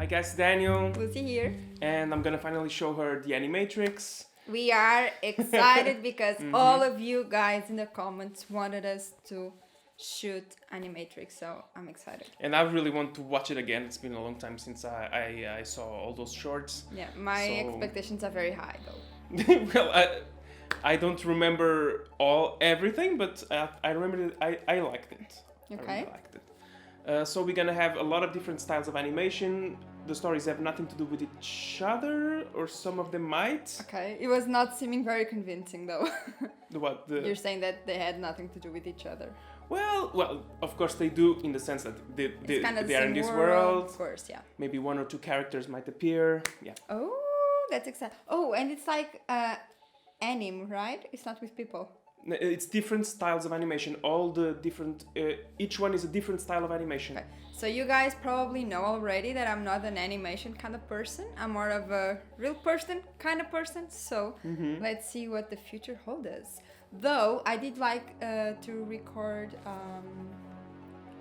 Hi guys, Daniel. Lucy here. And I'm gonna finally show her the Animatrix. We are excited because all of you guys in the comments wanted us to shoot Animatrix, so I'm excited. And I really want to watch it again. It's been a long time since I saw all those shorts. Yeah, my expectations are very high though. Well, I don't remember everything, but I remember that I liked it. Okay. I really liked it. So we're gonna have a lot of different styles of animation. The stories have nothing to do with each other, or some of them might. Okay, it was not seeming very convincing though. You're saying that they had nothing to do with each other. Well, of course they do, in the sense that they are in this world. Of course, yeah. Maybe one or two characters might appear. Yeah. Oh, that's exciting. Oh, and it's like anime, right? It's not with people. It's different styles of animation. All the different, each one is a different style of animation. Okay. So you guys probably know already that I'm not an animation kind of person. I'm more of a real person kind of person. So let's see what the future holds us. Though I did like to record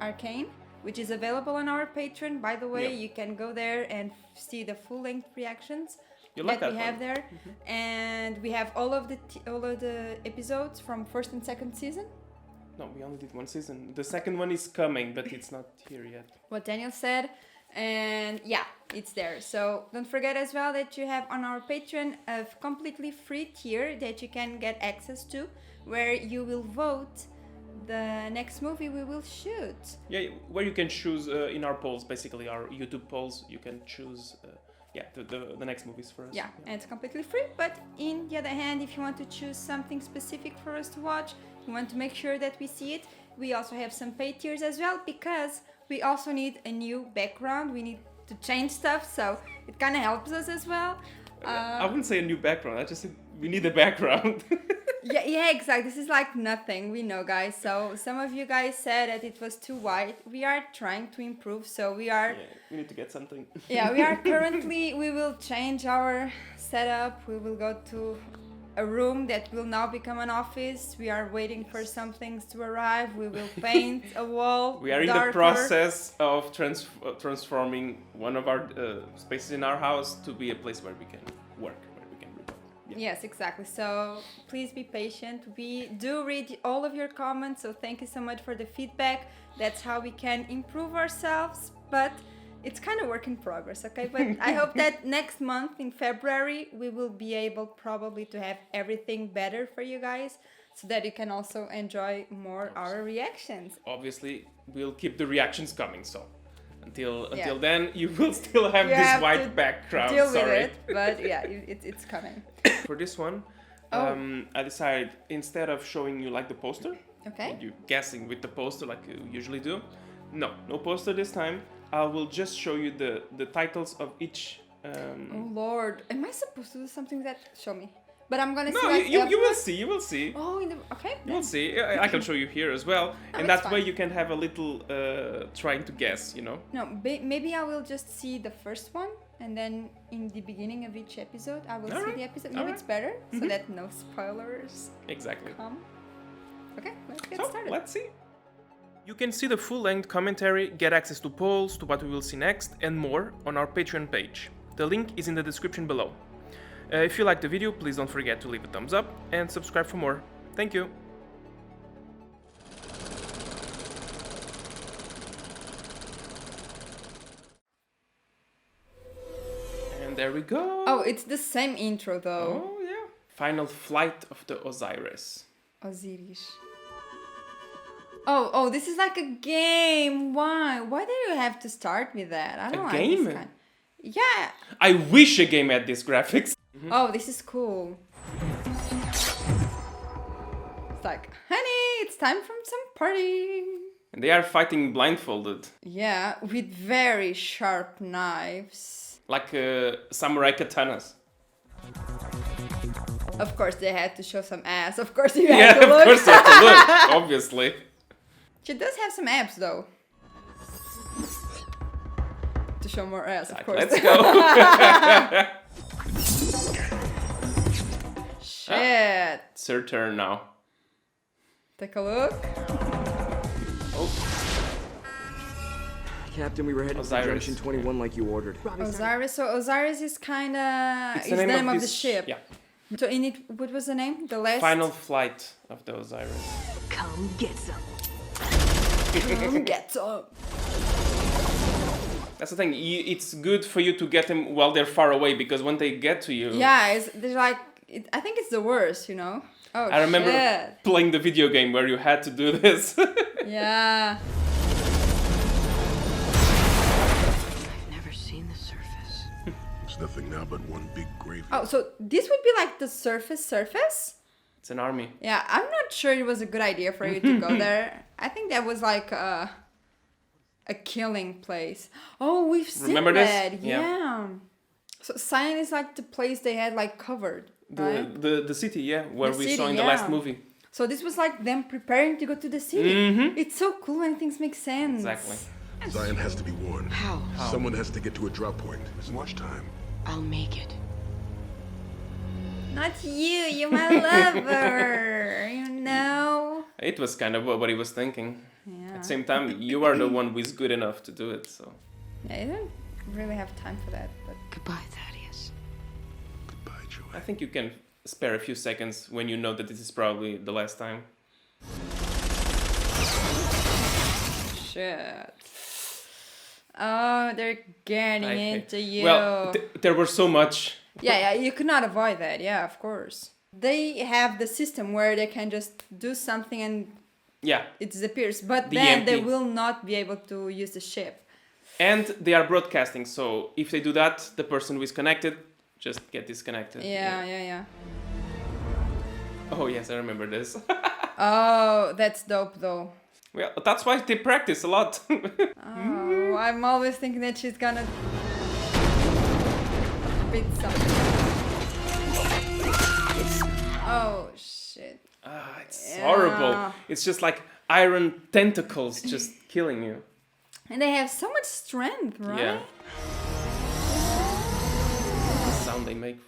Arcane, which is available on our Patreon. By the way, you can go there and see the full-length reactions that we have there, and we have all of the episodes from first and second season. No, we only did one season. The second one is coming, but it's not here yet. What Daniel said, and yeah, it's there. So don't forget as well that you have on our Patreon a completely free tier that you can get access to, where you will vote the next movie we will shoot. Yeah, where you can choose in our polls, basically our YouTube polls, you can choose the next movies for us. Yeah, and it's completely free. But in the other hand, if you want to choose something specific for us to watch, you want to make sure that we see it, we also have some paid tiers as well, because we also need a new background. We need to change stuff, so it kind of helps us as well. I wouldn't say a new background. I just said we need a background. Yeah, exactly. This is like nothing. We know, guys. So some of you guys said that it was too white. We are trying to improve, so we are... Yeah, we need to get something. Yeah, we are currently... We will change our setup. We will go to a room that will now become an office. We are waiting for some things to arrive. We will paint a wall. We are in the process of transforming one of our spaces in our house to be a place where we can work, where we can record. Yeah. Yes, exactly. So please be patient. We do read all of your comments, so thank you so much for the feedback. That's how we can improve ourselves, but it's kind of work in progress, okay? But I hope that next month in February, we will be able probably to have everything better for you guys, so that you can also enjoy more our reactions. Obviously, we'll keep the reactions coming, so until then, you will still have this white background. Deal with it, but yeah, it's coming. For this one, I decided, instead of showing you like the poster, and you guessing with the poster like you usually do, no poster this time. I will just show you the titles of each. Oh Lord, am I supposed to do something that show me? But I'm gonna see. No, you will see. You will see. Oh, okay. You will see. I can show you here as well, and that way you can have a little trying to guess. You know. No, maybe I will just see the first one, and then in the beginning of each episode, I will see the episode. Maybe it's better, so that no spoilers. Exactly. Come. Okay, let's get started. Let's see. You can see the full-length commentary, get access to polls, to what we will see next, and more on our Patreon page. The link is in the description below. If you liked the video, please don't forget to leave a thumbs up and subscribe for more. Thank you! And there we go! Oh, it's the same intro though. Oh yeah. Final flight of the Osiris. Osiris. Oh, this is like a game. Why? Why do you have to start with that? I don't like game? This kind. Yeah. I wish a game had these graphics. Oh, this is cool. It's like, honey, it's time for some party. And they are fighting blindfolded. Yeah, with very sharp knives. Like samurai katanas. Of course, they had to show some ass. Of course, you had to look. Yeah, of course you have to look, obviously. She does have some abs, though. To show more ass, of course. Let's go. Shit. It's her turn now. Take a look. Oh. Captain, we were headed to Osiris, Junction 21 like you ordered. Osiris. So Osiris is kind of It's the name of the this- ship. Yeah. So in it, what was the name? The last. Final flight of the Osiris. Come get some. Come get some. That's the thing. It's good for you to get them while they're far away, because when they get to you, Yeah, they're like. I think it's the worst, you know. Oh, I remember shit. playing the video game where you had to do this. Yeah. I've never seen the surface. It's nothing now but one big graveyard. Oh, so this would be like the surface? It's an army. Yeah, I'm not sure it was a good idea for you to go there. I think that was like a killing place. Oh, we've seen Remember this? that. Yeah. Yeah. So Cyan is like the place they had like covered, right? The city, yeah, where The we city, saw in the yeah. last movie. So this was like them preparing to go to the city. It's so cool when things make sense. Exactly. Zion has to be warned. How? Someone has to get to a drop point. There's much time. I'll make it. Not you, you're my lover. You know. It was kind of what he was thinking. Yeah. At the same time, you are the one who is good enough to do it, so. Yeah, you don't really have time for that, but. Goodbye, Thaddeus. Goodbye, Joy. I think you can spare a few seconds when you know that this is probably the last time. Shit. Oh, they're getting I hate- into you. Well, there were so much. yeah, you could not avoid that. Yeah, of course. They have the system where they can just do something and Yeah. it disappears. But The then they EMP. will not be able to use the ship. And they are broadcasting, so if they do that, the person who is connected just get disconnected. Yeah. Oh yes, I remember this. Oh, that's dope though. Well, that's why they practice a lot. Oh, I'm always thinking that she's gonna beat something. Oh shit. It's Yeah. horrible. It's just like iron tentacles just killing you. And they have so much strength, right? Yeah. The sound they make.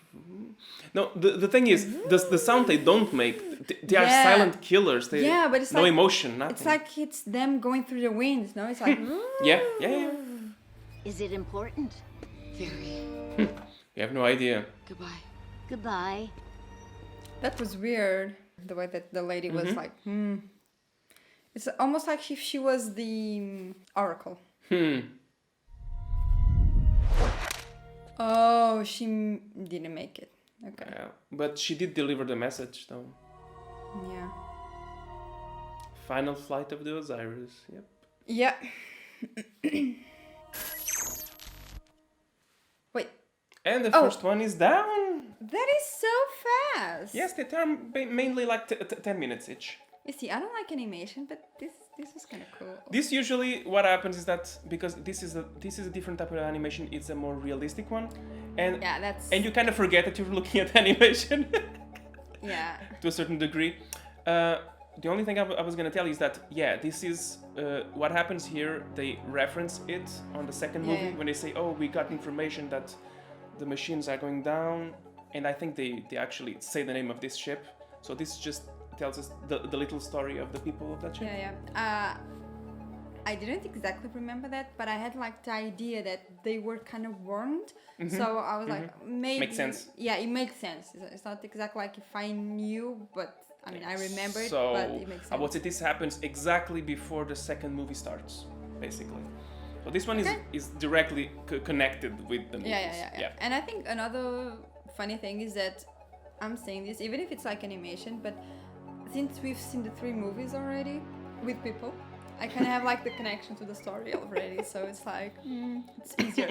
No, the thing is, the sound they don't make, they are Yeah. silent killers. They, Yeah, but it's no like- emotion, nothing. It's like it's them going through the wind, no? It's like Yeah. Is it important? Very. You have no idea. Goodbye. Goodbye. That was weird. The way that the lady was like, It's almost like if she was the oracle. Oh, she didn't make it. Okay. Yeah. But she did deliver the message, though. Yeah. Final flight of the Osiris. Yep. Yeah. Wait, And the Oh. first one is down. that is so fast. Yes, they turn mainly like 10 minutes each. You see, I don't like animation, but this was kind of cool. This usually what happens is that because this is a different type of animation, it's a more realistic one, and Yeah, that's and you kind of forget that you're looking at animation yeah. to a certain degree. The only thing I was gonna tell you is that yeah, this is what happens here. They reference it on the second Yeah, movie yeah. when they say, "Oh, we got information that the machines are going down," and I think they actually say the name of this ship. So this just tells us the little story of the people of that ship. Yeah. I didn't exactly remember that, but I had like the idea that they were kind of warned. So I was like, maybe. Makes sense. Yeah, it makes sense. It's not exactly like if I knew, but I mean, I remember it, So but it makes I sense. would say this happens exactly before the second movie starts, basically. So this one Okay. is directly connected with the movies. Yeah. And I think another funny thing is that I'm saying this, even if it's like animation, but since we've seen the 3 movies already with people, I kind of have like the connection to the story already. So it's like, it's easier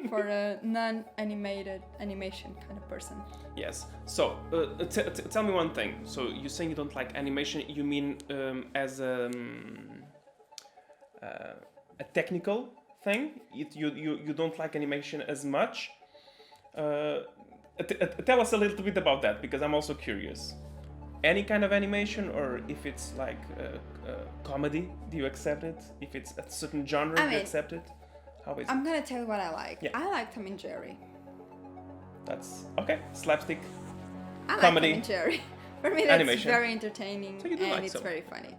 for a non-animated animation kind of person. Yes. So tell me one thing. So you're saying you don't like animation? You mean as a technical thing? You don't like animation as much? Tell us a little bit about that, because I'm also curious. Any kind of animation, or if it's like comedy, do you accept it? If it's a certain genre, I do you mean, accept it? How is it? I'm gonna tell you what I like. Yeah. I like Tom and Jerry. That's okay. Slapstick. I like Comedy. Tom and Jerry. For me, that's Animation. very entertaining So you do and like it's some. very funny.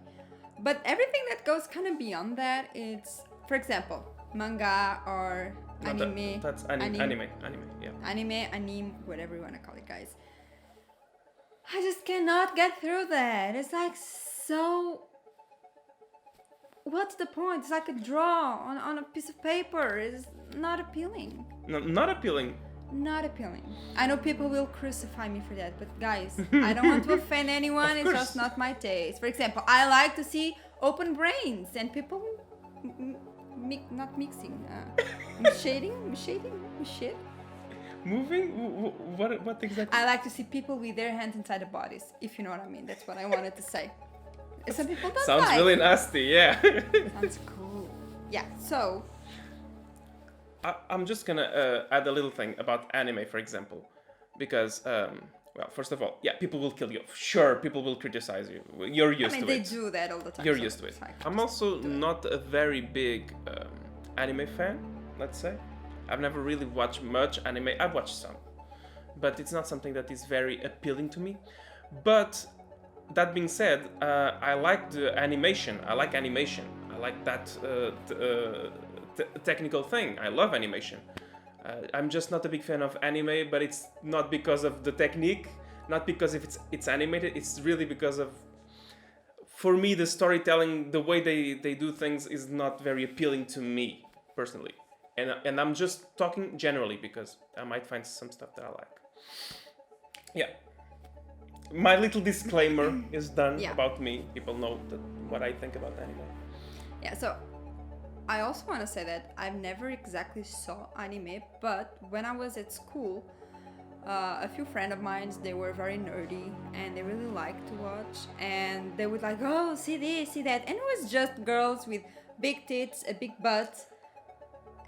But everything that goes kind of beyond that, it's, for example, manga or No, anime. that's Anime. anime, yeah. Anime, whatever you want to call it, guys. I just cannot get through that. It's like so. What's the point? It's like a draw on a piece of paper. It's not appealing. No, not appealing. Not appealing. I know people will crucify me for that, but guys, I don't want to offend anyone. It's just not my taste. For example, I like to see open brains and people not mixing, shading. Moving? What exactly? I like to see people with their hands inside the bodies, if you know what I mean. That's what I wanted to say. Some people don't Sounds like. really nasty, yeah. Sounds cool. Yeah, so I'm just gonna add a little thing about anime, for example, because well, first of all, yeah, people will kill you. Sure, people will criticize you. You're used to they it. do that all the time. You're so used to it. it's like, I'm also not a very big anime fan, let's say. I've never really watched much anime. I've watched some, but it's not something that is very appealing to me. But that being said, I like the animation. I like animation. I like that technical thing. I love animation. I'm just not a big fan of anime, but it's not because of the technique, not because if it's animated. It's really because of, for me, the storytelling, the way they do things is not very appealing to me personally. And I'm just talking generally because I might find some stuff that I like. Yeah. My little disclaimer is done about me. People know what I think about anime. Yeah, so I also want to say that I've never exactly saw anime, but when I was at school, a few friends of mine, they were very nerdy and they really liked to watch, and they would like, oh, see this, see that, and it was just girls with big tits, a big butt,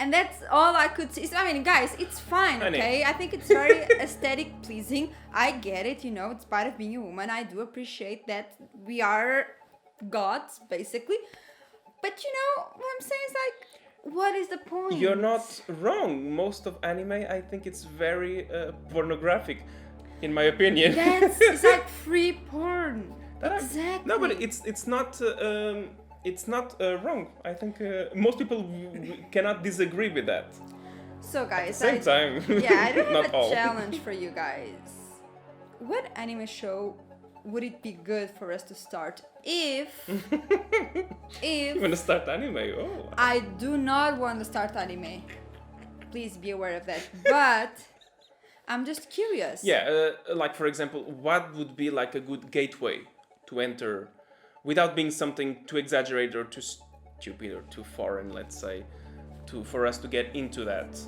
and that's all I could see. I mean, guys, it's fine, okay? I think it's very aesthetic pleasing. I get it, you know, it's part of being a woman. I do appreciate that we are gods, basically. But you know, what I'm saying is like, what is the point? You're not wrong. Most of anime, I think it's very pornographic, in my opinion. It's like free porn. Exactly. No, but it's not wrong. I think most people cannot disagree with that. So guys, Same time. Yeah, I do have Not a all. challenge for you guys. What anime show would it be good for us to start if You want to start anime? Oh. I do not want to start anime. Please be aware of that. But I'm just curious. Yeah, like for example, what would be like a good gateway to enter without being something too exaggerated or too stupid or too foreign, let's say, for us to get into that.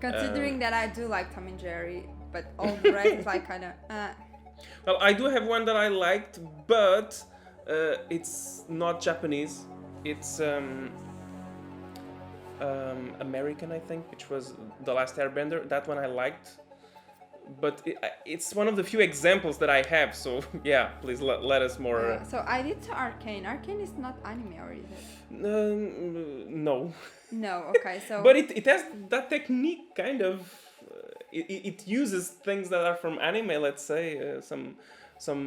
Considering that I do like Tom and Jerry, but all the rest is like kind of. Well, I do have one that I liked, but it's not Japanese. It's American, I think, which was The Last Airbender. That one I liked, but it's one of the few examples that I have. So yeah, please let us more. So I did Arcane. Arcane is not anime, or is it? No. No. Okay. So. But it has that technique, kind of. It uses things that are from anime, let's say, some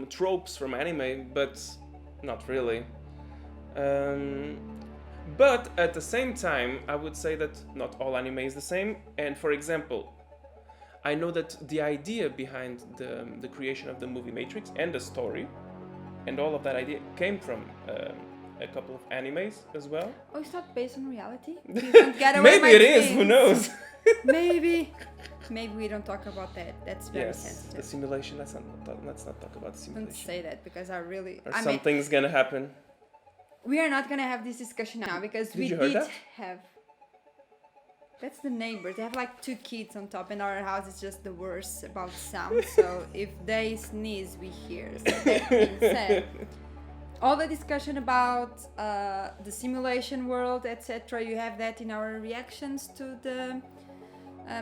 tropes from anime, but not really. But at the same time, I would say that not all anime is the same. And for example, I know that the idea behind the creation of the movie Matrix and the story and all of that idea came from a couple of animes as well. Oh, it's not based on reality? Please don't get away Maybe my it is, things. who knows? Maybe we don't talk about that. That's very Yes, sensitive. the simulation. Let's not talk about the simulation. Don't say that because I really. Or something's gonna happen. We are not gonna have this discussion now because we you heard did that? have. That's the neighbors. They have like 2 kids on top, and our house is just the worst about sound. So if they sneeze, we hear. So that being said, all the discussion about the simulation world, etc., you have that in our reactions to the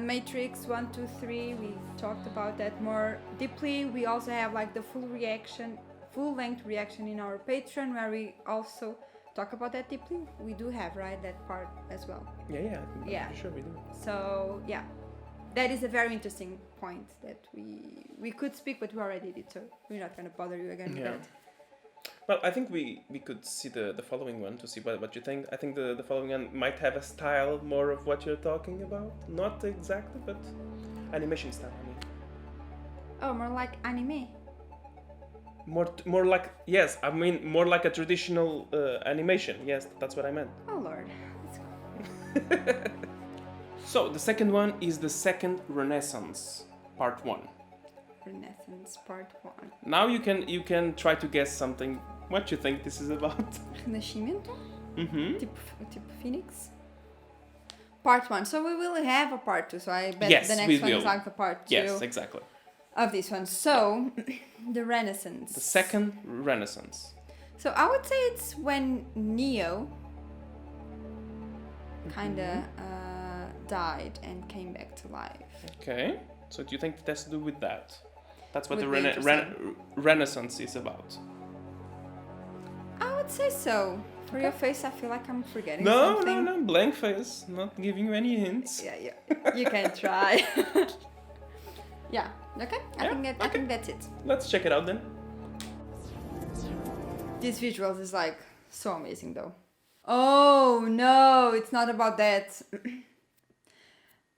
Matrix 1, 2, 3. We talked about that more deeply. We also have like the full-length reaction in our Patreon, where we also talk about that deeply. We do have, right, that part as well. Yeah. Sure we do. So yeah, that is a very interesting point that we could speak, but we already did, so we're not gonna bother you again with that. Well, I think we could see the following one to see what you think. I think the following one might have a style more of what you're talking about. Not exactly, but animation style, I mean. Oh, more like anime. More like, yes, I mean more like a traditional animation. Yes, that's what I meant. Oh lord. Let's go. So, the second one is the Second Renaissance, Part 1. Renaissance Part 1. Now you can try to guess something. What you think this is about? Renascimento? Mm-hmm. Tipo Phoenix? Part 1. So we will have a part 2. So I bet Yes, the we next one will. is like the part 2 Yes, exactly. of this one. So, the Renaissance. The Second Renaissance. So I would say it's when Neo kinda died and came back to life. Okay. So do you think it has to do with that? That's what Would the be interesting. Renaissance is about. I would say so. For your face, I feel like I'm forgetting No, something. no, blank face. Not giving you any hints. Yeah. You can try. Yeah. Okay. I Yeah, think that's it. Let's check it out then. These visuals is like so amazing though. Oh no, it's not about that.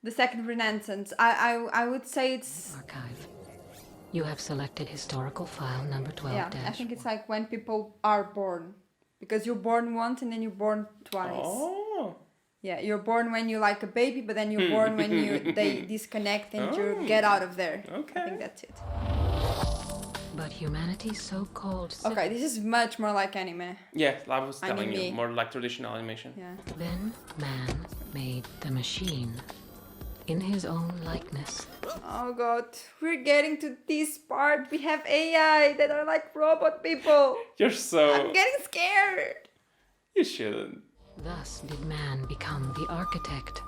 The Second Renaissance. I would say it's Archive. You have selected historical file number 12 yeah. I think it's like when people are born, because you're born once and then you're born twice. Oh. Yeah, you're born when you're like a baby, but then you're born when they disconnect and you get out of there. Okay. I think that's it. But humanity's so-called Okay, this is much more like anime. Yeah, I was telling you, Anime. more like traditional animation. Yeah. Then man made the machine in his own likeness. Oh god, we're getting to this part. We have AI that are like robot people. You're so... I'm getting scared. You shouldn't. Thus did man become the architect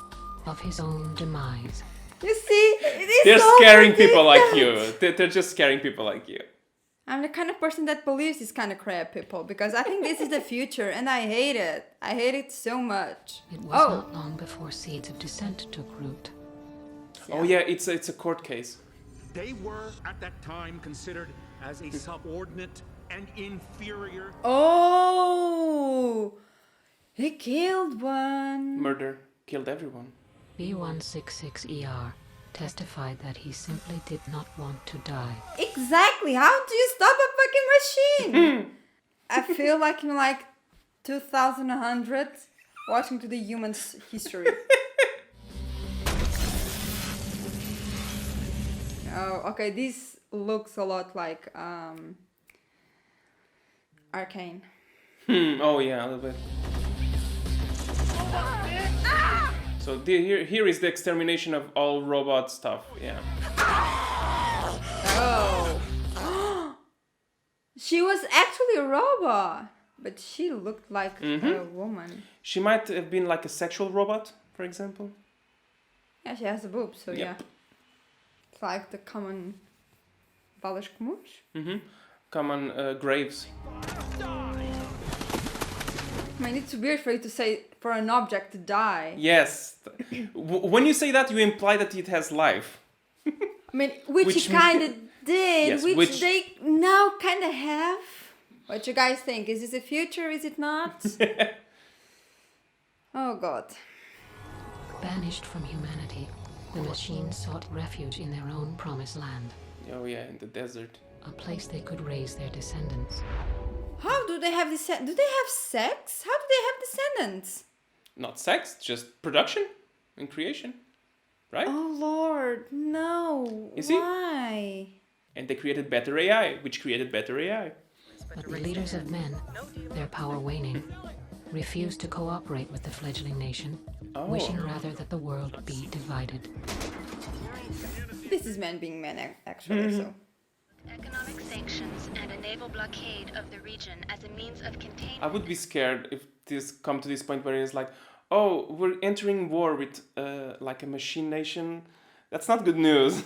of his own demise. You see, it is They're so scaring people like ridiculous. you. They're just scaring people like you. I'm the kind of person that believes this kind of crap, people, because I think this is the future and I hate it. I hate it so much. It was Oh, not long before seeds of dissent took root. Oh yeah, it's a court case. They were, at that time, considered as a subordinate and inferior. oh, he killed one. Murder killed everyone. B166ER testified that he simply did not want to die. Exactly. How do you stop a fucking machine? I feel like in like 2100 watching to the human's history. Oh, okay. This looks a lot like Arcane. Oh yeah, a little bit. So here is the extermination of all robot stuff. Yeah. Oh. She was actually a robot, but she looked like a woman. She might have been like a sexual robot, for example. Yeah, she has a boob, so Yep. yeah. It's like the common balas comuns. Common graves. I mean, it's weird for you to say for an object to die. Yes. When you say that, you imply that it has life. I mean, which Which he kind of did, Yes, which which- they now kind of have. What you guys think? Is this the future? Is it not? Oh god. Banished from humanity, the machines sought refuge in their own promised land, Oh yeah, in the desert. a place they could raise their descendants. How do they have do they have sex? How do they have descendants? Not sex, just production and creation, right? Oh lord, no. You see? Why? And they created better AI, which created better AI. But the leaders of men, their power waning, refused to cooperate with the fledgling nation, wishing rather that the world be divided. This is men being men, actually, so. Economic sanctions and a naval blockade of the region as a means of containment. I would be scared if this come to this point where it's like, oh, we're entering war with like a machine nation. That's not good news.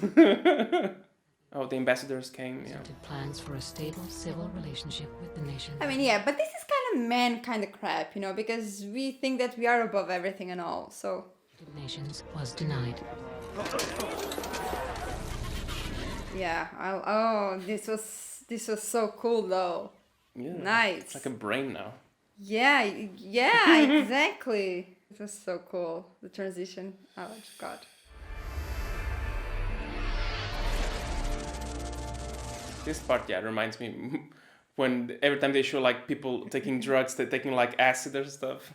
Oh, the ambassadors came. Yeah. Presented plans for a stable civil relationship with the nation. I mean, yeah, but this is kind of man kind of crap, you know, because we think that we are above everything and all, so. Nations was denied. Yeah, this was so cool though. Yeah, Nice. It's like a brain now. Yeah, exactly. It was so cool, the transition. Oh, God. This part, reminds me when every time they show like people taking drugs, they're taking like acid or stuff.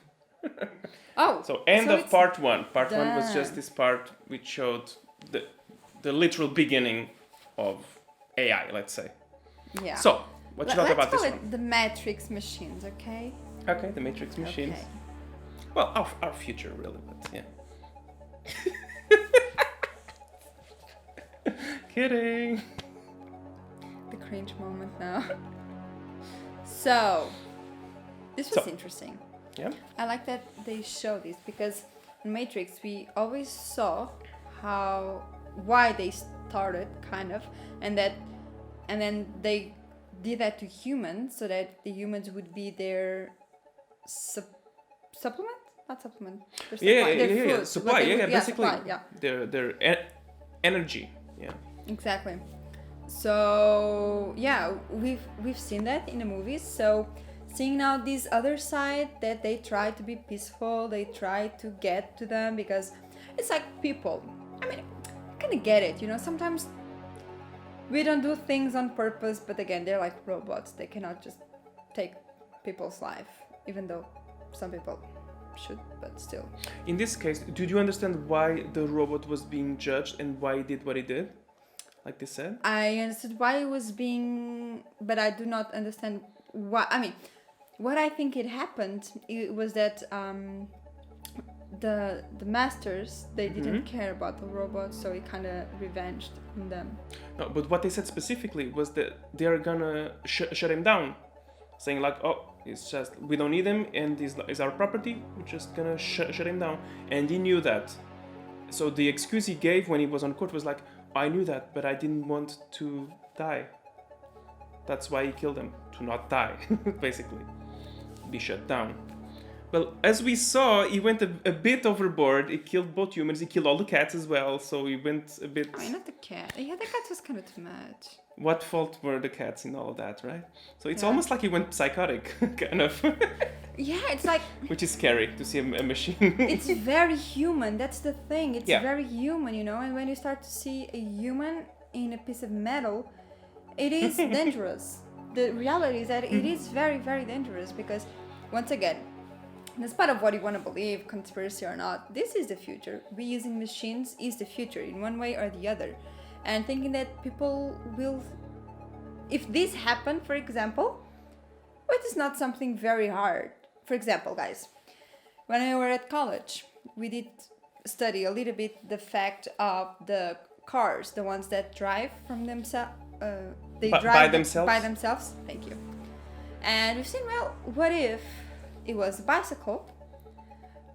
Oh. So end of it's part one. Part one was done. just this part which showed the literal beginning of AI, let's say. Yeah. So, what you thought about this Let's one? call it the Matrix machines, okay? Okay, the Matrix machines. Okay. Well, our future really, but yeah. Kidding. The cringe moment now. So, this was interesting. Yeah. I like that they show this because in Matrix we always saw why they started kind of, and then they did that to humans so that the humans would be their supplement, not supplement. Their food, Supply. what they Yeah, would- basically. supply, yeah. Their energy. Yeah. Exactly. So yeah, we've seen that in the movies. So seeing now this other side that they try to be peaceful, they try to get to them because it's like people. I mean, I kind of get it, you know. Sometimes we don't do things on purpose, but again, they're like robots. They cannot just take people's life, even though some people should, but still. In this case, did you understand why the robot was being judged and why he did what he did? Like they said? I understood why it was being, but I do not understand why. I mean, what I think it happened, it was that the masters, they didn't care about the robots, so it kind of revenged on them. No, but what they said specifically was that they are gonna shut him down, saying like, oh, it's just we don't need him and he's our property. We're just gonna shut him down. And he knew that. So the excuse he gave when he was on court was like, I knew that, but I didn't want to die. That's why he killed him, to not die, basically. Be shut down. Well, as we saw, he went a bit overboard. He killed both humans. He killed all the cats as well. So he went a bit. I mean, not the cat. Yeah, the cat was kind of too much. What fault were the cats in all of that, right? So it's Yeah. almost like he went psychotic, kind of. Yeah, it's like Which is scary to see a machine. it's very human. That's the thing. It's Yeah. very human, you know. And when you start to see a human in a piece of metal, it is dangerous. The reality is that it is very, very dangerous because, once again, despite of what you want to believe, conspiracy or not, this is the future. Reusing machines is the future in one way or the other. And thinking that people will... If this happened, for example, it is not something very hard. For example, guys, when we were at college, we did study a little bit the fact of the cars, the ones that drive from themselves. They drive by themselves? By themselves. Thank you. And we've seen, well, what if it was a bicycle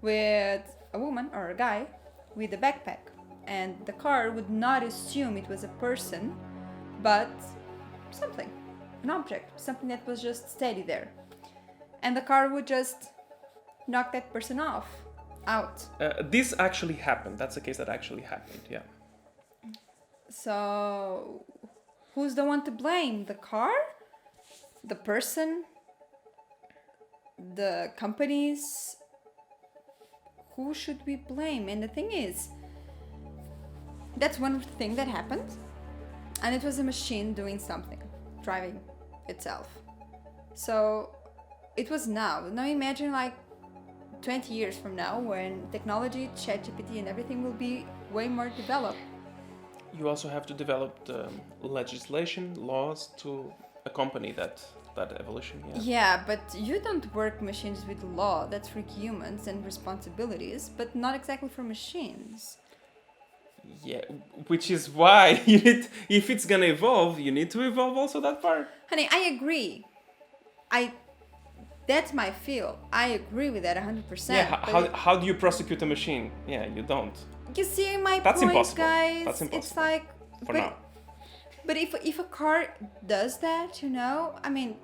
with a woman or a guy with a backpack, and the car would not assume it was a person, but something, an object, something that was just steady there. And the car would just knock that person out. This actually happened. That's a case that actually happened, yeah. So, who's the one to blame? The car? The person? The companies? Who should we blame? And the thing is, that's one thing that happened. And it was a machine doing something, driving itself. So, it was now. Now imagine like 20 years from now when technology, ChatGPT and everything will be way more developed. You also have to develop the legislation, laws to accompany that evolution. Yeah. Yeah, but you don't work machines with law. That's for humans and responsibilities, but not exactly for machines. Yeah, which is why you need, if it's gonna evolve, you need to evolve also that part. Honey, I agree. That's my feel. I agree with that 100%. Yeah, how do you prosecute a machine? Yeah, you don't. You see my That's point, impossible. guys? That's impossible. It's like... For now. But if a car does that, you know, I mean,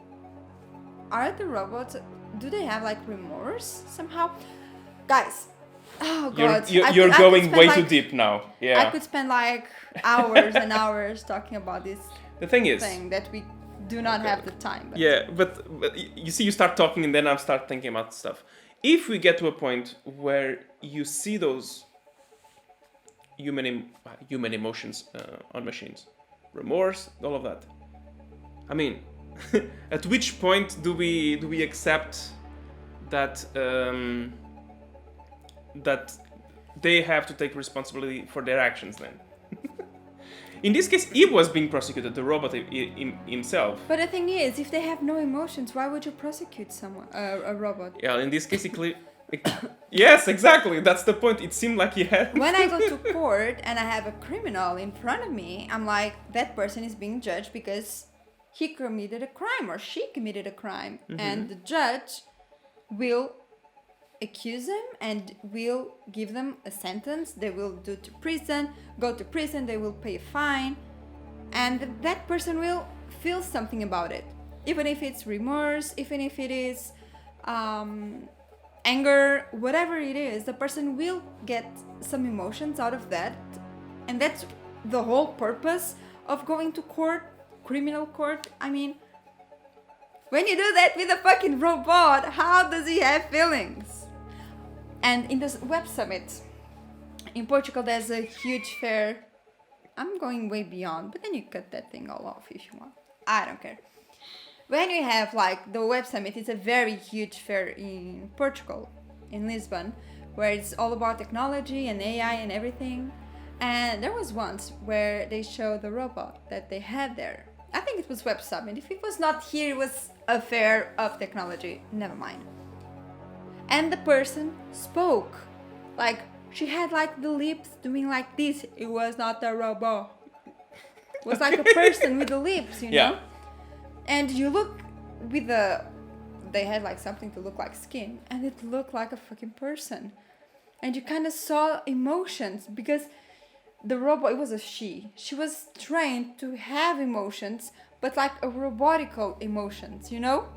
are the robots, do they have like remorse somehow? Guys, oh god. You're going way too deep now. Yeah. I could spend like hours and hours talking about this the thing is, thing that we do not have the time. But Yeah, but you see, you start talking and then I start thinking about stuff. If we get to a point where you see those human emotions on machines, remorse, all of that. I mean, at which point do we accept that that they have to take responsibility for their actions then? In this case, he was being prosecuted, the robot himself. But the thing is, if they have no emotions, why would you prosecute someone, a robot? Yeah, in this case, yes, exactly. That's the point. It seemed like he had. When I go to court and I have a criminal in front of me, I'm like, that person is being judged because he committed a crime or she committed a crime. And the judge will accuse them and will give them a sentence. They will go to prison, they will pay a fine, and that person will feel something about it. Even if it's remorse, even if it is anger, whatever it is, the person will get some emotions out of that. And that's the whole purpose of going to court, criminal court. I mean, when you do that with a fucking robot, how does he have feelings? And in this web summit in Portugal, there's a huge fair. I'm going way beyond, but then you cut that thing all off if you want. I don't care. When you have like the web summit, it's a very huge fair in Portugal, in Lisbon, where it's all about technology and AI and everything. And there was once where they showed the robot that they had there. I think it was web summit. If it was not here, it was a fair of technology. Never mind. And the person spoke. Like, she had like the lips doing like this. It was not a robot. It was like a person with the lips, you know? And you look with they had like something to look like skin. And it looked like a fucking person. And you kind of saw emotions because the robot, it was a she. She was trained to have emotions, but like a robotical emotions, you know?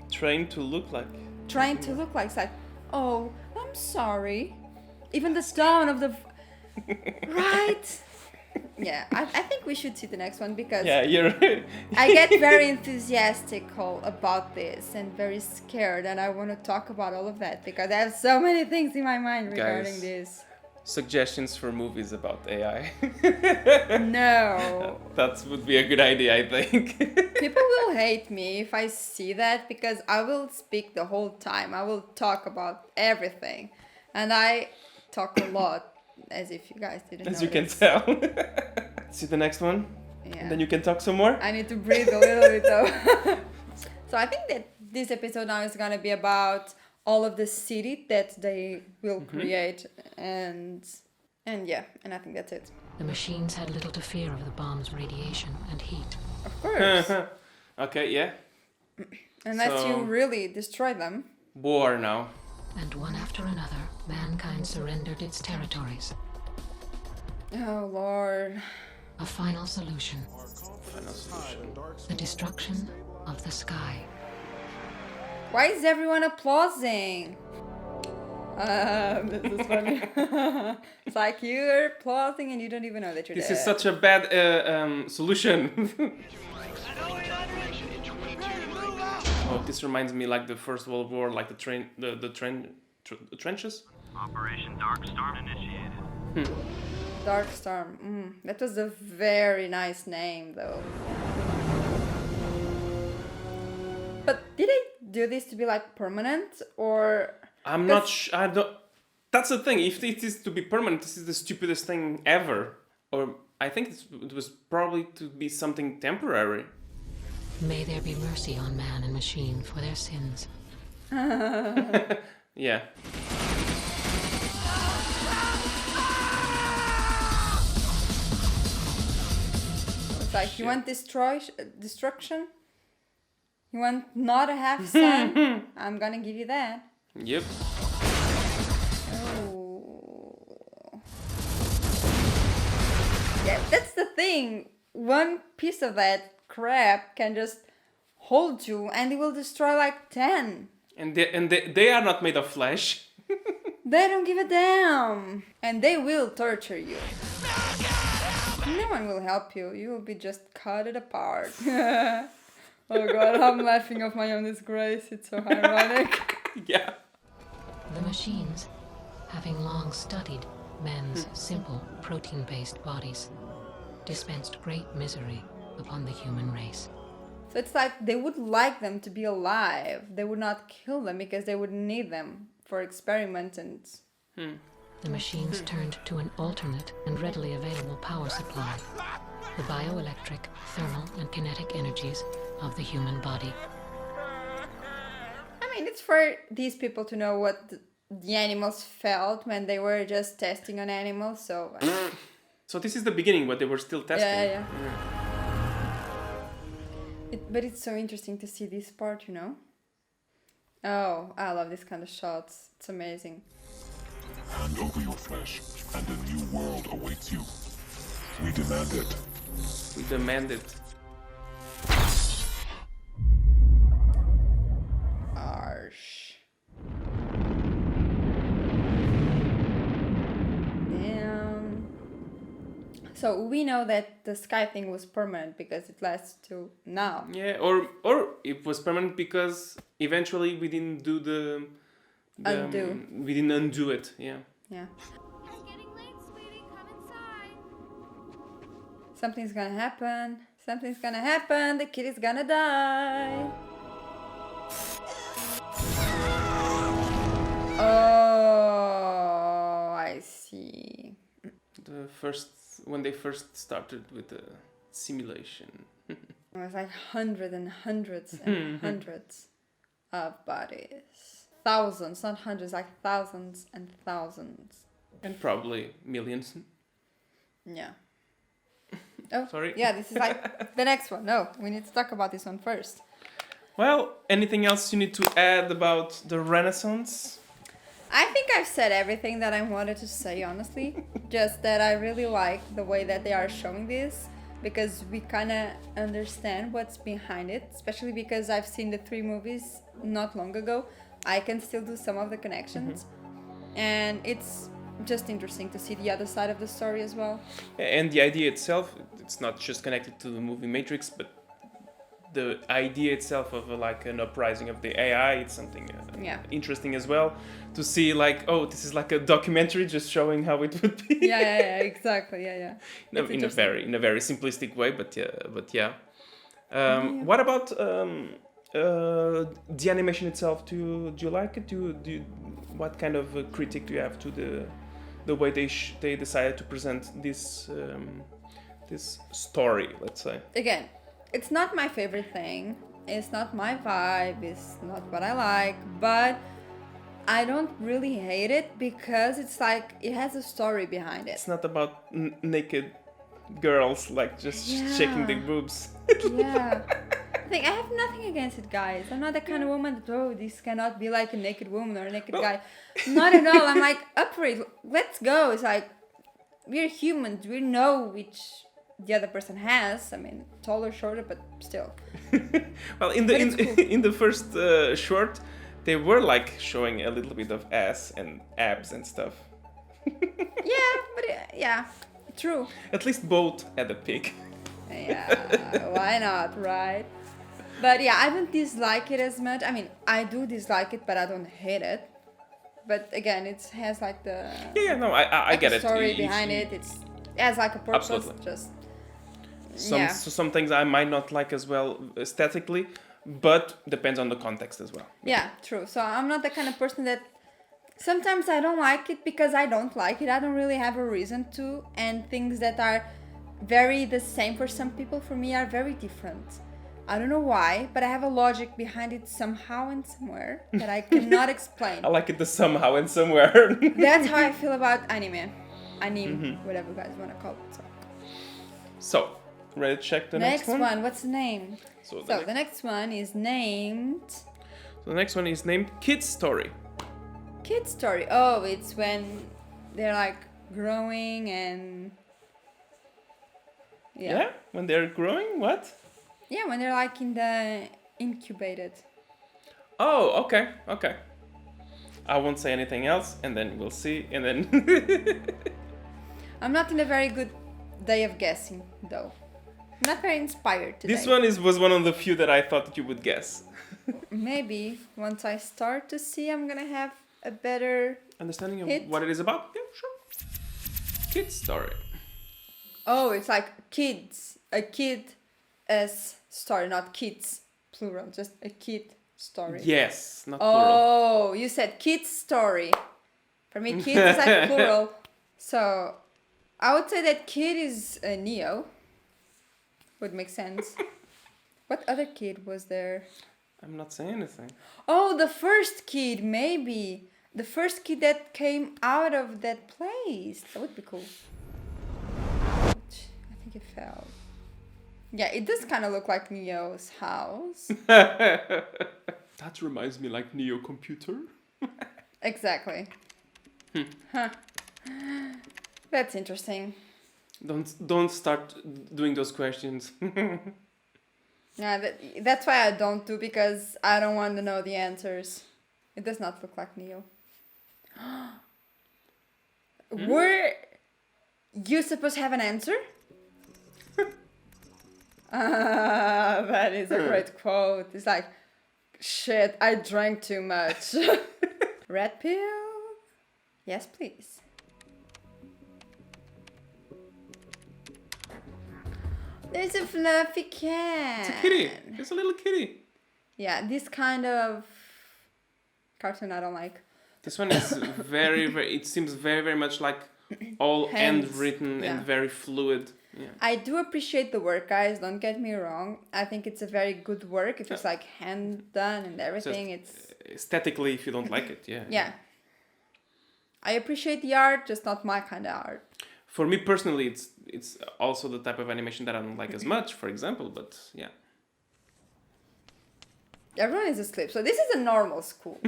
Trained to look like... It's like, oh, I'm sorry. Even the tone of the... Right? Yeah, I think we should see the next one because... Yeah, you're right. I get very enthusiastic about this and very scared, and I want to talk about all of that because I have so many things in my mind regarding this. Suggestions for movies about AI. No. That would be a good idea, I think. People will hate me if I see that because I will speak the whole time. I will talk about everything. And I talk a lot, as if you guys didn't know. As you can tell. See the next one? Yeah. And then you can talk some more? I need to breathe a little bit though. So I think that this episode now is going to be about all of the city that they will create, and yeah, and I think that's it. The machines had little to fear of the bomb's radiation and heat. Of course. Okay, yeah. Unless you really destroy them. War now. And one after another, mankind surrendered its territories. Oh, Lord. A final solution. The destruction of the sky. Why is everyone applauding? This is funny. It's like you're applauding and you don't even know that you're This dead. is such a bad solution. Oh, this reminds me like the First World War, like the trenches. Operation Dark Storm initiated. Dark Storm. That was a very nice name, though. But did they do this to be like permanent, or? I'm not sure. I don't. That's the thing. If it is to be permanent, this is the stupidest thing ever. Or I think it was probably to be something temporary. May there be mercy on man and machine for their sins. Yeah. It's like, you want destruction? You want not to have sun? I'm gonna give you that. Yep. Oh. Yeah, that's the thing. One piece of that crap can just hold you and it will destroy like 10. And they are not made of flesh. They don't give a damn. And they will torture you. No one will help you. You will be just cut it apart. Oh god, I'm laughing of my own disgrace. It's so ironic. Yeah. The machines, having long studied men's simple protein-based bodies, dispensed great misery upon the human race. So it's like they would like them to be alive. They would not kill them because they would need them for experiments and... The machines turned to an alternate and readily available power supply, the bioelectric, thermal, and kinetic energies of the human body. I mean, it's for these people to know what the animals felt when they were just testing on animals, so... So this is the beginning, but they were still testing. Yeah. But it's so interesting to see this part, you know? Oh, I love this kind of shots. It's amazing. Hand over your flesh, and a new world awaits you. We demand it. We demand it. Arsh. Damn. So we know that the sky thing was permanent because it lasts to now. Yeah, or it was permanent because eventually we didn't do the Undo. We didn't undo it. Yeah. Yeah. It's getting late, sweetie. Come inside. Something's gonna happen. Something's gonna happen. The kid is gonna die. Oh, I see. When they first started with the simulation. It was like hundreds and hundreds and hundreds of bodies. Thousands, not hundreds, like thousands and thousands. And probably millions. Yeah. Oh, Sorry. Yeah, this is like the next one. No, we need to talk about this one first. Well, anything else you need to add about the Renaissance? I think I've said everything that I wanted to say, honestly. Just that I really like the way that they are showing this, because we kind of understand what's behind it, especially because I've seen the 3 movies not long ago. I can still do some of the connections, and it's just interesting to see the other side of the story as well. And the idea itself, it's not just connected to the movie Matrix, but the idea itself of like an uprising of the AI, it's something interesting as well to see. Like, oh, this is like a documentary just showing how it would be. Yeah, exactly. Yeah. In a very simplistic way, but yeah. What about the animation itself? Do you like it? What kind of critique do you have to the way they decided to present this story? Let's say. Again, it's not my favorite thing. It's not my vibe. It's not what I like. But I don't really hate it because it's like it has a story behind it. It's not about naked girls like just shaking their boobs. Yeah. I have nothing against it, guys. I'm not the kind of woman that, this cannot be like a naked woman or a naked guy. Not at all. I'm like, up for it. Let's go. It's like, we're humans. We know which the other person has. I mean, taller, shorter, but still. Well, in the first short, they were like showing a little bit of ass and abs and stuff. Yeah, true. At least both had a pig. Yeah, why not, right? But yeah, I don't dislike it as much. I mean, I do dislike it, but I don't hate it. But again, it has like the I get it. Story behind it. It has like a purpose. Absolutely. Some things I might not like as well aesthetically, but depends on the context as well. Yeah, true. So I'm not the kind of person that sometimes I don't like it because I don't like it. I don't really have a reason to, and things that are very the same for some people, for me, are very different. I don't know why, but I have a logic behind it somehow and somewhere that I cannot explain. I like it the somehow and somewhere. That's how I feel about anime, whatever you guys want to call it. So ready to check the next one? Next one, what's the name? So the next one is named... So the next one is named Kid Story. Kid Story. Oh, it's when they're like growing and... Yeah, when they're growing, what? Yeah, when they're like in the incubated. Oh, okay. I won't say anything else, and then we'll see, and then... I'm not in a very good day of guessing, though. Not very inspired today. This one was one of the few that I thought that you would guess. Maybe once I start to see, I'm gonna have a better Understanding of hit. what it is about? Yeah, sure. Kid's story. Oh, it's like kids. A kid as story, not kids, plural, just a kid story. Yes, not plural. Oh, you said kids story. For me, kids is like plural. So, I would say that kid is Neo. Would make sense. What other kid was there? I'm not saying anything. Oh, the first kid, maybe. The first kid that came out of that place. That would be cool. I think it fell. Yeah, it does kind of look like Neo's house. That reminds me like Neo Computer. Exactly. Huh. That's interesting. Don't start doing those questions. Yeah, that's why I don't do, because I don't want to know the answers. It does not look like Neo. Were you supposed to have an answer? That is a great quote. It's like, shit, I drank too much. Red pill? Yes, please. There's a fluffy cat. It's a kitty. It's a little kitty. Yeah, this kind of cartoon I don't like. This one is very, very... It seems very, very much like all handwritten and very fluid. Yeah. I do appreciate the work, guys. Don't get me wrong. I think it's a very good work. If it's like hand done and everything, it's aesthetically, if you don't like it, yeah. Yeah. I appreciate the art, just not my kind of art. For me personally, it's also the type of animation that I don't like as much, for example. But yeah. Everyone is asleep, so this is a normal school.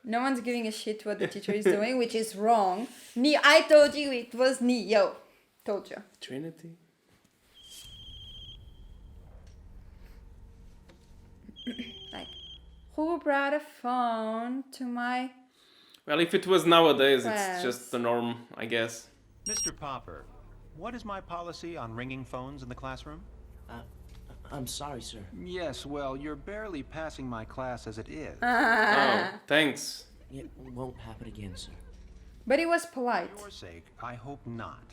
No one's giving a shit what the teacher is doing, which is wrong. I told you it was Neo. Told you. Trinity. Like, who brought a phone to my... Well, if it was nowadays, class? it's just the norm, I guess. Mr. Popper, what is my policy on ringing phones in the classroom? I'm sorry, sir. Yes, well, you're barely passing my class as it is. Oh, thanks. It won't happen again, sir. But he was polite. For your sake, I hope not.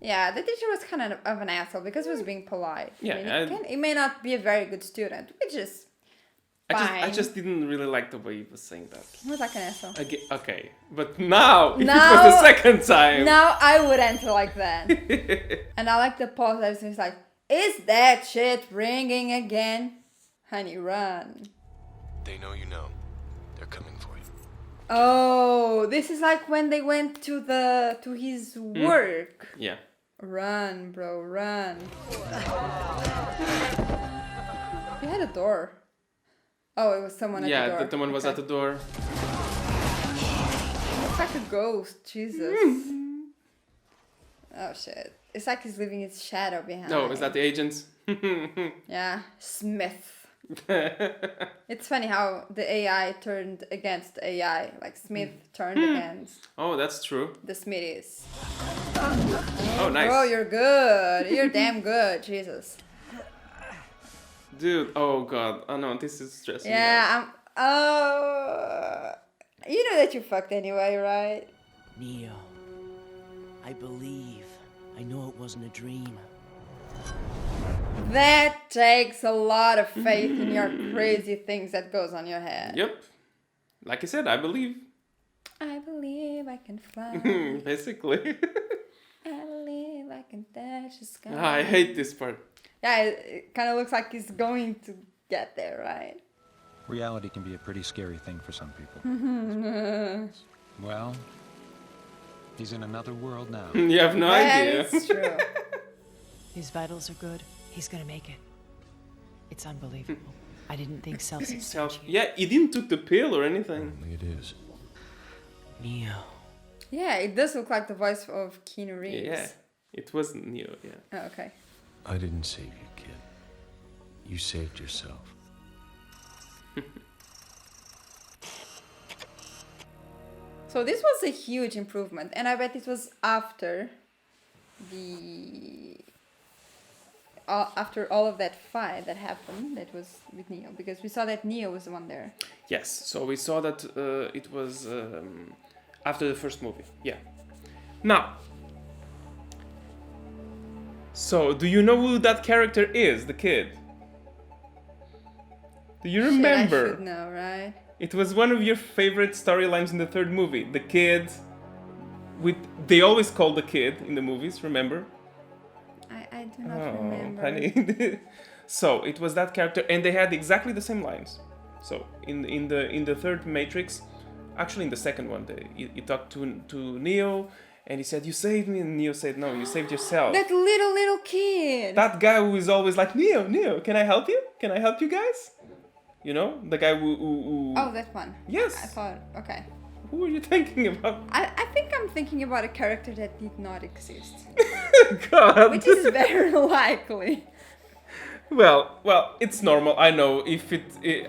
Yeah, the teacher was kind of an asshole because he was being polite. Yeah, he may not be a very good student, which is fine. I just didn't really like the way he was saying that. He was like an asshole. Okay, but now, if it was the second time... Now I would enter like that. And I like the pause that it's like, is that shit ringing again? Honey, run. They know you know. They're coming for you. Oh, this is like when they went to his work. Yeah. Run, bro, run. You had a door. Oh, it was someone at the door. Yeah, someone was at the door. It's like a ghost, Jesus. Oh shit. It's like he's leaving his shadow behind. No, is that the agents? Yeah, Smith. It's funny how the AI turned against AI. Like Smith turned against. Oh, that's true. The Smithies. Oh, nice. Bro, you're good. You're damn good. Jesus. Dude, oh god. Oh no, this is stressing me out. Yeah, you know that you fucked anyway, right? Neo, I believe. I know it wasn't a dream. That takes a lot of faith in your crazy things that goes on your head. Yep. Like I said, I believe. I believe I can fly. Basically. I believe I can touch the sky. I hate this part. Yeah, it kind of looks like he's going to get there, right? Reality can be a pretty scary thing for some people. Well, he's in another world now. You have no idea. That's true. His vitals are good. He's gonna make it. It's unbelievable. I didn't think Yeah, he didn't took the pill or anything. It is. Neo. Yeah, it does look like the voice of Keanu Reeves. Yeah, it wasn't Neo, yeah. Oh, okay. I didn't save you, kid. You saved yourself. So this was a huge improvement, and I bet it was after the after all of that fight that happened, that was with Neo, because we saw that Neo was the one there. Yes, so we saw that it was after the first movie. Yeah. Now, so do you know who that character is, the kid? Do you remember? I should know, right? It was one of your favorite storylines in the third movie. The kid, they always call the kid in the movies, remember? I do not remember. Honey. So it was that character, and they had exactly the same lines. So in the third Matrix, actually in the second one, he talked to Neo, and he said, "You saved me," and Neo said, "No, you saved yourself." That little kid. That guy who is always like, "Neo, can I help you? Can I help you guys?" You know, the guy who... Oh, that one. Yes. I thought, okay. Who are you thinking about? I think I'm thinking about a character that did not exist. God. Which is very likely. Well, it's normal. I know. If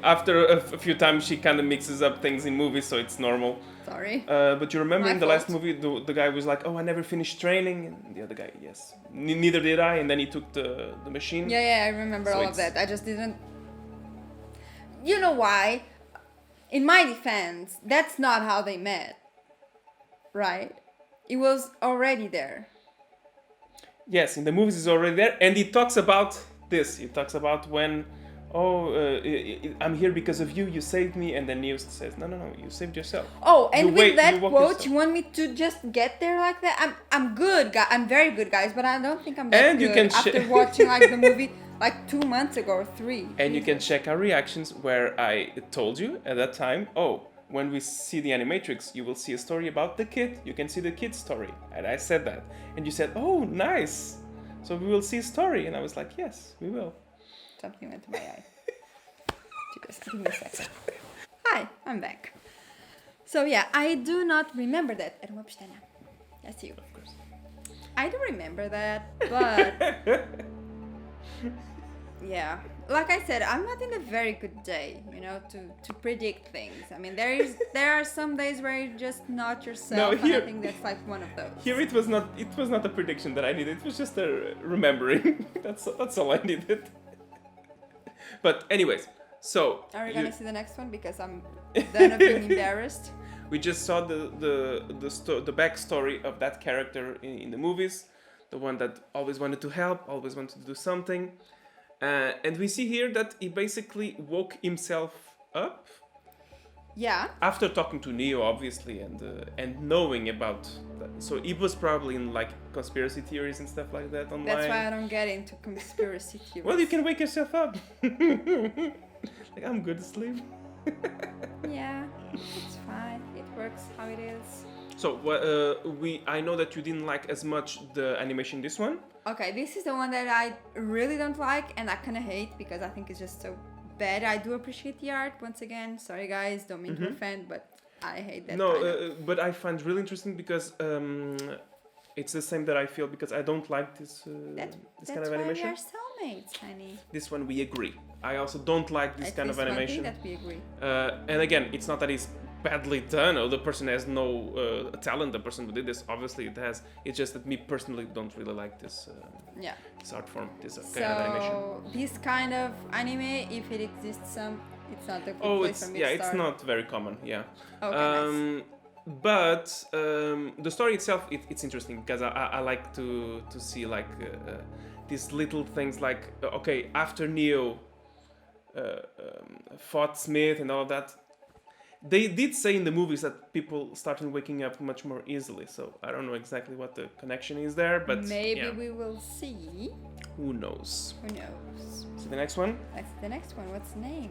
after a few times she kind of mixes up things in movies, so it's normal. Sorry. But you remember My in the fault. last movie, the guy was like, "Oh, I never finished training," and the other guy, "Yes, neither did I," and then he took the machine. Yeah, I remember So all of that. I just didn't. You know why? In my defense, that's not how they met. Right? It was already there. Yes, in the movies it's already there, and he talks about this. He talks about when, I'm here because of you. You saved me, and then Neo says, "No, you saved yourself." Oh, and with that walk quote, yourself. you want me to just get there like that? I'm good, guy. I'm very good, guys, but I don't think I'm that And good you can after watching like the movie like 2 months ago or 3. And you can check our reactions where I told you at that time, when we see the Animatrix, you will see a story about the kid. You can see the kid's story. And I said that. And you said, "Oh, nice. So we will see a story." And I was like, "Yes, we will." Something went to my eye. Just give me a second. Hi, I'm back. So yeah, I do not remember that. Era uma pestana. That's you. Of course. I do remember that, but... yeah, like I said, I'm not in a very good day, to predict things. I mean, there are some days where you're just not yourself, and I think that's like one of those. Here it was not a prediction that I needed. It was just a remembering. That's all I needed. But anyways, so are we gonna see the next one? Because I'm done of being embarrassed. We just saw the backstory of that character in the movies, the one that always wanted to help, always wanted to do something, and we see here that he basically woke himself up. Yeah. After talking to Neo, obviously, and knowing about that. So he was probably in like conspiracy theories and stuff like that online. That's why I don't get into conspiracy theories. Well, you can wake yourself up. Like, I'm good to sleep. Yeah, it's fine. It works how it is. So I know that you didn't like as much the animation in this one. Okay, this is the one that I really don't like, and I kind of hate because I think it's just so bad. I do appreciate the art once again. Sorry guys, don't mean to offend, but I hate that. No, but I find really interesting because it's the same that I feel because I don't like this kind of animation. That's why we are soulmates, honey. This one we agree. I also don't like this kind of animation. That we agree. And again, it's not that it's badly done or the person has no talent. The person who did this, obviously it has. It's just that me personally don't really like this. This art form, this kind of animation. So this kind of anime, if it exists, it's not a good place for me to start. It's not very common. Yeah. Okay, nice. But the story itself, it's interesting because I like to see like these little things like after Neo fought Smith and all of that. They did say in the movies that people started waking up much more easily, so I don't know exactly what the connection is there, but maybe we will see. Who knows? Who knows? So the next one? That's the next one. What's the name?